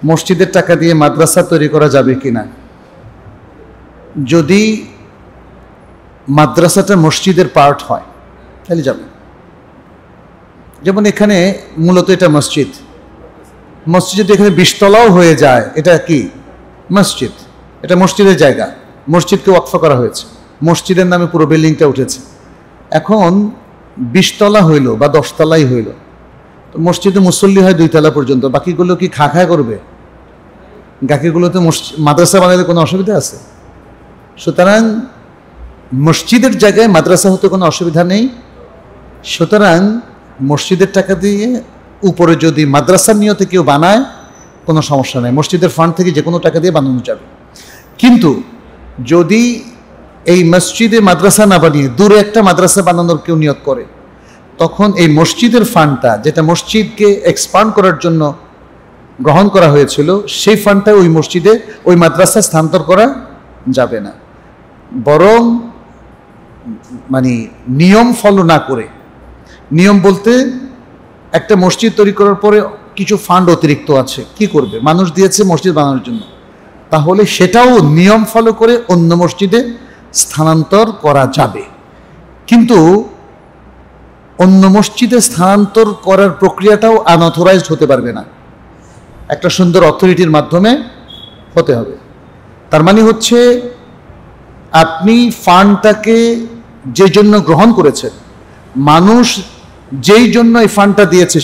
মসজিদের টাকা দিয়ে মাদ্রাসা তৈরি করা যাবে কিনা। যদি মাদ্রাসাটা মসজিদের পার্ট হয় তাহলে যাবে। যেমন এখানে মূলত এটা মসজিদ, মসজিদ যদি এখানে 20 তলাও হয়ে যায়, এটা কি মসজিদ, এটা মসজিদের জায়গা, মসজিদকে ওয়াকফ করা হয়েছে, মসজিদের নামে পুরো বিল্ডিংটা উঠেছে। এখন 20 তলা হইল বা 10 তলাই হইল, তো মসজিদে মুসল্লি হয় 2 তলা পর্যন্ত, বাকিগুলো কি খা করবে? বাকিগুলোতে মাদ্রাসা বানালে কোনো অসুবিধা আছে? সুতরাং মসজিদের জায়গায় মাদ্রাসা হতে কোনো অসুবিধা নেই। সুতরাং মসজিদের টাকা দিয়ে উপরে যদি মাদ্রাসার নিয়তে কেউ বানায় কোনো সমস্যা নেই, মসজিদের ফান্ড থেকে যে কোনো টাকা দিয়ে বানানো যাবে। কিন্তু যদি এই মসজিদে মাদ্রাসা না বানিয়ে দূরে একটা মাদ্রাসা বানানোর কেউ নিয়ত করে, তখন এই মসজিদের ফান্ডটা, যেটা মসজিদকে এক্সপান্ড করার জন্য গ্রহণ করা হয়েছিল, সেই ফান্ডটা ওই মসজিদে ওই মাদ্রাসায় স্থানান্তর করা যাবে না। বরং মানে নিয়ম ফলো না করে, নিয়ম বলতে একটা মসজিদ তৈরি করার পরে কিছু ফান্ড অতিরিক্ত আছে, কি করবে? মানুষ দিয়েছে মসজিদ বানানোর জন্য, তাহলে সেটাও নিয়ম ফলো করে অন্য মসজিদে স্থানান্তর করা যাবে। কিন্তু অন্য মসজিদে স্থানান্তর করার প্রক্রিয়াটাও আনঅথরাইজড হতে পারবে না, একটা সুন্দর অথরিটির মাধ্যমে হতে হবে। তার মানে হচ্ছে আপনি ফান্ডটাকে যে জন্য গ্রহণ করেছেন, মানুষ যেই জন্য এই ফান্ডটা দিয়েছে